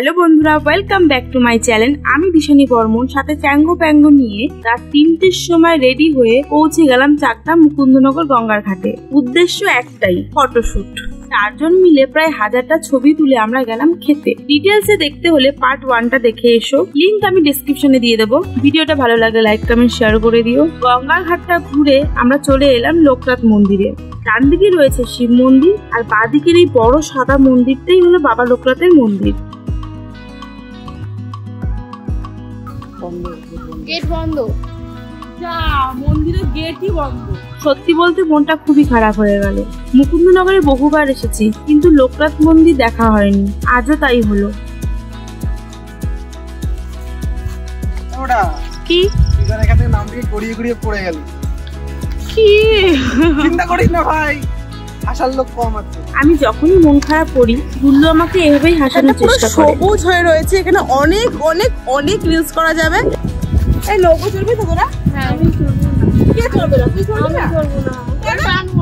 Hello বন্ধুরা, welcome back to my channel. আমি দিশানি বর্মন, সাথে চ্যাঙ্গো প্যাঙ্গো নিয়ে রাত 3টের সময় রেডি হয়ে পৌঁছে গেলাম চাকদা মুকুন্দনগর গঙ্গার ঘাটে। উদ্দেশ্য একটাই, ফটোশুট। 4 জন মিলে প্রায় 1000টা ছবি তুলে আমরা গেলাম খেতে। ডিটেলসে দেখতে হলে পার্ট 1টা দেখে এসো, লিংক আমি ডেসক্রিপশনে দিয়ে দেবো। ভিডিওটা ভালো লাগলে লাইক কমেন্ট শেয়ার করে দিও। গঙ্গার ঘাটটা ঘুরে আমরা চলে এলাম লোকনাথ মন্দিরে। ডান দিকে রয়েছে শিব মন্দির, আর বাঁ দিকের এই বড় সাদা মন্দিরটাই হলো বাবা লোকনাথের মন্দির। গেট বন্ধ, যা মন্দিরের গেটই বন্ধ। সত্যি বলতে মনটা খুবই খারাপ হয়ে গেল। মুকুন্দনগরে বহুবার এসেছি, কিন্তু লোকনাথ মন্দির দেখা হয়নি। আজও তাই হলো। কি এখানে নাম দিয়ে গড়িয়ে গড়িয়ে পড়ে গেল। কি চিন্তা করিস না ভাই, হাসার লোক কম আছে। আমি যখনই মন খারাপ করি, গুল্লু আমাকে এভাবেই হাসানোর চেষ্টা করে। সবুজ হয়ে রয়েছে এখানে, অনেক অনেক অনেক রিলস করা যাবে। এই লোগো চলবে তো তোরা? হ্যাঁ আমি চলবো না। কে চলবে না? তুই চলবি না? আমি চলবো না।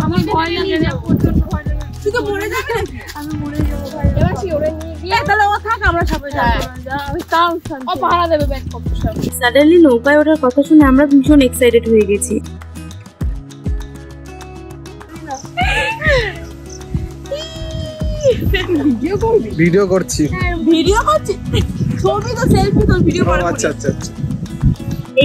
আমার ভয় লাগে না, প্রচন্ড ভয় লাগে। তুই তো মরে যাবি নাকি? আমি মরে যাবো ভাই। এবার কি ওরে নিয়ে গিয়ে তাহলে ও থাক, আমরা সবাই যাবো। আমি তাও ও ভাড়া দেবে ব্যাগ কত সব। সাডেনলি নৌকায় ওঠার কথা শুনে আমরা ভীষণ এক্সাইটেড হয়ে গেছি। ভিডিও করছি। ভিডিও করছি? ছবি তো, সেলফি তো, ভিডিও করে। আচ্ছা আচ্ছা আচ্ছা।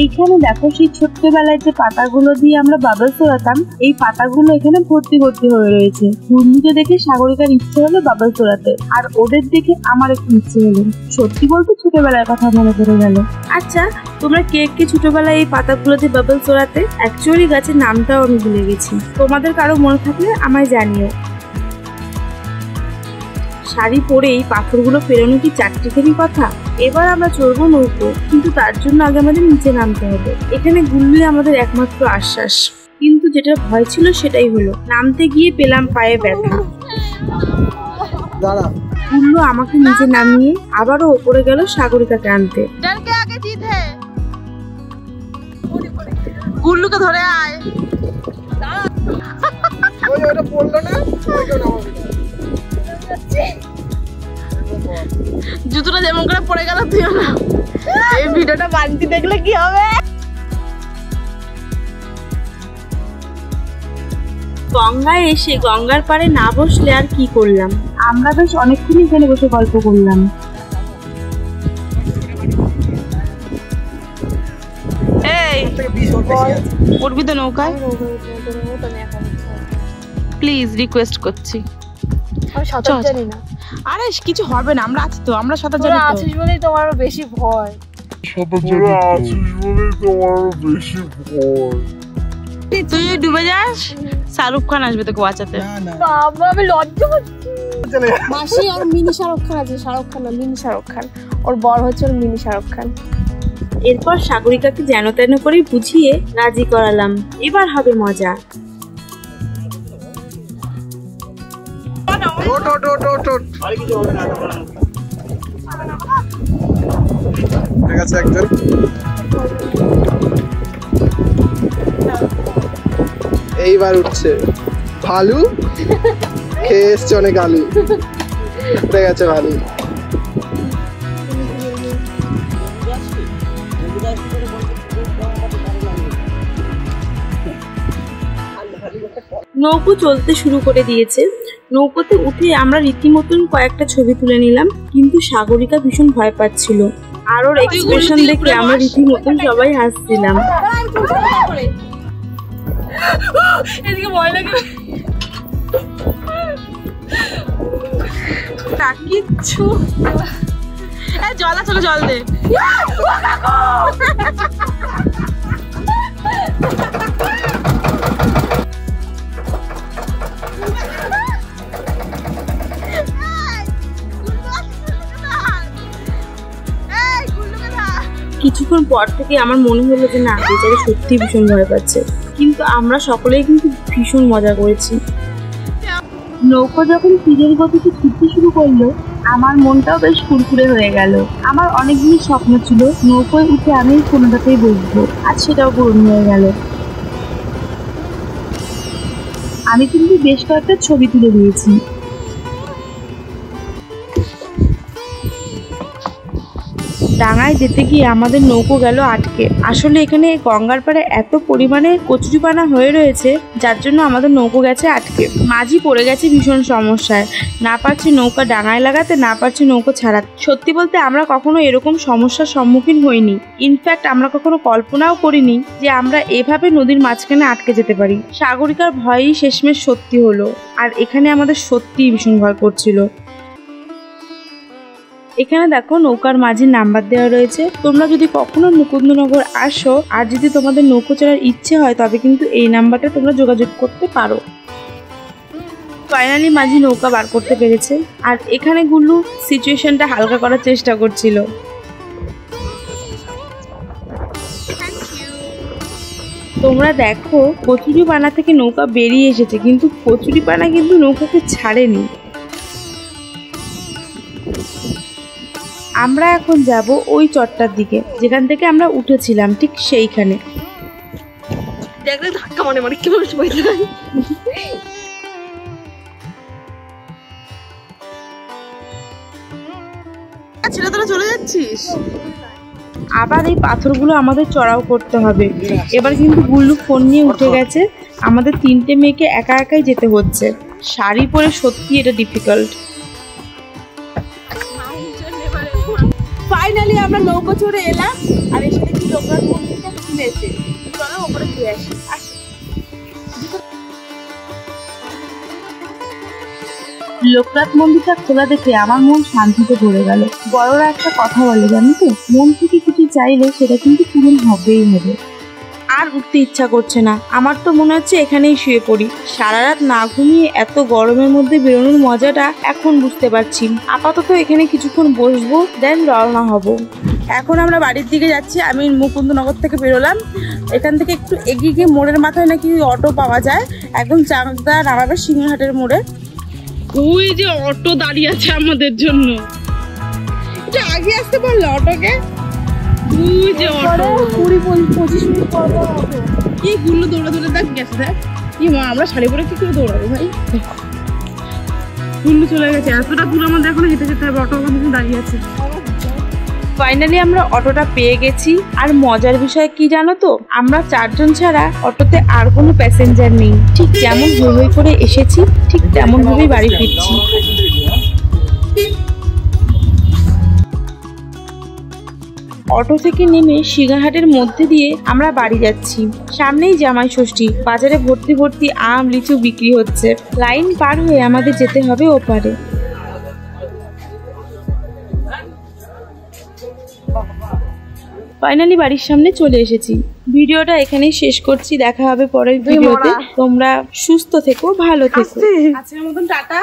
এইখানে দেখো, সেই ছোট্টবেলায় যে পাতাগুলো দিয়ে আমরা বাবলস তোলাতাম, এই পাতাগুলো এখানে ভর্তি ভর্তি হয়ে রয়েছে। বন্ধুকে দেখে সাগরিকার ইচ্ছে হলো বাবলস তোলাতে, আর ওদের দেখে আমার একটু ইচ্ছে হলো। সত্যি বলতে ছোটবেলার কথা মনে পড়ে গেল। আচ্ছা, তোমরা কে কে ছোটবেলায় এই পাতাগুলোতে বাবলস তোলাতে? অ্যাকচুয়ালি গাছের নামটাও আমি ভুলে গেছি। তোমাদের কারো মনে থাকলে আমায় জানিও। শাড়ি পরে এই পাথরগুলো পেরোনো কি চারটিখানি কথা? এবার আমরা চড়বো নৌকো, কিন্তু তার জন্য আগে আমাদের নিচে নামতে হবে। এখানে গুল্লুই আমাদের একমাত্র আশ্বাস, কিন্তু যেটা ভয় ছিল সেটাই হলো। নামতে গিয়ে পেলাম পায়ে ব্যথা। গুল্লু আমাকে নিচে নামিয়ে আবারও ওপরে গেল সাগরিকাকে আনতে। আগে জিত হে, গুল্লুকে ধরে আয়। ওটা পড়লো না, জুতোটা যেমন করে পড়ে গেল তুই না। এই ভিডিওটা বান্টি দেখলে কি হবে? গঙ্গায় এসে গঙ্গার পাড়ে না বসলে আর কি করলাম। আমরা বেশ অনেকক্ষণ এখানে বসে গল্প করলাম। এই উঠবি তো নৌকায়? প্লিজ রিকোয়েস্ট করছি। আমি সাঁতার জানি না। আরে কিছু হবে না, আমরা আছি তো, আমরা সাঁতার জানি তো। আছিস বলেই তোমার বেশি ভয়। তুই ডুবে যাস, শাহরুখ খান আসবে তোকে বাঁচাতে। বাবা আমি লজ্জা পাচ্ছি। মাসি আর মিনি শাহরুখ খান আছে, শাহরুখ খান না মিনি শাহরুখ খান। ওর বর হচ্ছে ওর মিনি শাহরুখ খান। এরপর সাগরিকাকে যেন তেন করে বুঝিয়ে রাজি করালাম। এবার হবে মজা। ঠিক আছে, একজন এইবার উঠছে। ভালু খেয়ে এসছে অনেক আলু, উঠে গেছে ভালু। নৌকো চলতে শুরু করে দিয়েছে। নৌকোতে উঠে আমরা রীতিমতন কয়েকটা ছবি তুলে নিলাম, কিন্তু সাগরিকা ভীষণ ভয় পাচ্ছিল। আর ওর এক্সপ্রেশন দেখে আমরা রীতিমতন সবাই হাসছিলাম। এদিকে ভয় লাগে কিচ্ছু। জল আছে, জল দে। কিছুক্ষণ পর থেকে আমার মনে হলো যে না, বেচারি সত্যি ভীষণ ভয় পাচ্ছে, কিন্তু আমরা সকলেই কিন্তু ভীষণ মজা করেছি। নৌকো যখন তীরের গতিতে ছুটতে শুরু করলো, আমার মনটাও বেশ ফুরফুরে হয়ে গেল। আমার অনেকদিনই স্বপ্ন ছিল নৌকোয় উঠে আমি কোনোটাতেই বসবো, আর সেটাও পূরণ হয়ে গেল। আমি কিন্তু বেশ কয়েকটা ছবি তুলে দিয়েছি। ডাঙায় যেতে গিয়ে আমাদের নৌকো গেল আটকে। আসলে এখানে গঙ্গার পাড়ে এত পরিমাণে কচুরিপানা হয়ে রয়েছে যার জন্য আমাদের নৌকো গেছে আটকে। মাঝি পড়ে গেছে ভীষণ সমস্যায়, না পারছি নৌকা ডাঙায় লাগাতে, না পারছি নৌকো ছাড়াতে। সত্যি বলতে আমরা কখনো এরকম সমস্যার সম্মুখীন হইনি। ইনফ্যাক্ট আমরা কখনো কল্পনাও করিনি যে আমরা এভাবে নদীর মাঝখানে আটকে যেতে পারি। সাগরিকার ভয়ই শেষমেশ সত্যি হলো, আর এখানে আমাদের সত্যিই ভীষণ ভয় করছিল। এখানে দেখো নৌকার মাঝির নাম্বার দেওয়া রয়েছে। তোমরা যদি কখনো মুকুন্দনগর আসো আর যদি তোমাদের নৌকো চড়ার ইচ্ছে হয় তবে কিন্তু এই নাম্বারটা তোমরা যোগাযোগ করতে পারো। ফাইনালি মাঝি নৌকা বার করতে পেরেছে, আর এখানে গুল্লু সিচুয়েশনটা হালকা করার চেষ্টা করছিল। তোমরা দেখো কচুরিপানা থেকে নৌকা বেরিয়ে এসেছে, কিন্তু কচুরিপানা কিন্তু নৌকাকে ছাড়েনি। আমরা এখন যাব ওই চটটার দিকে যেখান থেকে আমরা উঠেছিলাম, ঠিক সেইখানে। দেখলে ধাক্কা মনে মনে কেমন সময় যায়। ছেলে তোরা চলে যাচ্ছিস? আবার এই পাথরগুলো আমাদের চড়াও করতে হবে। এবার কিন্তু গুল্লু ফোন নিয়ে উঠে গেছে, আমাদের 3টে মেয়েকে একা একাই যেতে হচ্ছে। শাড়ি পরে সত্যি এটা ডিফিকাল্ট। ফাইনালি আমরা নৌকো চড়ে এলাম, আর এসে দেখি লোকনাথ মন্দিরটা খুলেছে। চলো ওপরে ঘুরে আসি। লোকনাথ মন্দিরটা খোলা দেখে আমার মন শান্তিতে ভরে গেল। বড়রা একটা কথা বলে জানো তো, মন থেকে কিছু চাইলে সেটা কিন্তু পূরণ হবেই হবে। আর উঠতে ইচ্ছা করছে না, আমার তো মনে হচ্ছে এখানেই শুয়ে পড়ি। সারা রাত না ঘুমিয়ে এত গরমের মধ্যে বেরোনোর মজাটা এখন বুঝতে পারছি। আপাতত এখানে কিছুক্ষণ বসবো, দেন রওনা হব। এখন আমরা বাড়ির দিকে যাচ্ছি। আমি মুকুন্দনগর থেকে বেরোলাম। এখান থেকে একটু এগিয়ে গিয়ে মোড়ের মাথায় নাকি অটো পাওয়া যায়, একদম চাকদা নামাবে সিংহাটের মোড়ে। ওই যে অটো দাঁড়িয়ে আছে আমাদের জন্য। এটা আগে আসতে পারলো অটোকে? ওই যে অটো 20-25 মিনিট পর অটো। কি গুল্লু দৌড়ে দৌড়ে দেখ গেছে। দেখ কি মা, আমরা শাড়ি পরে কি করে দৌড়াবো ভাই? গুল্লু চলে গেছে, এতটা দূর আমাদের এখন হেঁটে যেতে হবে। অটো আমাদের দাঁড়িয়ে আছে। ফাইনালি আমরা অটোটা পেয়ে গেছি। আর মজার বিষয় কি জানো তো, আমরা 4 জন ছাড়া অটোতে আর কোনো প্যাসেঞ্জার নেই। ঠিক যেমন হই হই করে এসেছি ঠিক তেমন ভাবেই বাড়ি ফিরছি। অটো থেকে নেমে শিগারহাটের মধ্যে দিয়ে আমরা বাড়ি যাচ্ছি। সামনেই জামাই ষষ্ঠী, বাজারে ভর্তি ভর্তি আম লিচু বিক্রি হচ্ছে। লাইন পার হয়ে আমাদের যেতে হবে ওপারে। ফাইনালি বাড়ির সামনে চলে এসেছি। ভিডিওটা এখানেই শেষ করছি, দেখা হবে পরের ভিডিওতে। তোমরা সুস্থ থেকো, ভালো থেকো। আজকের মতন টাটা।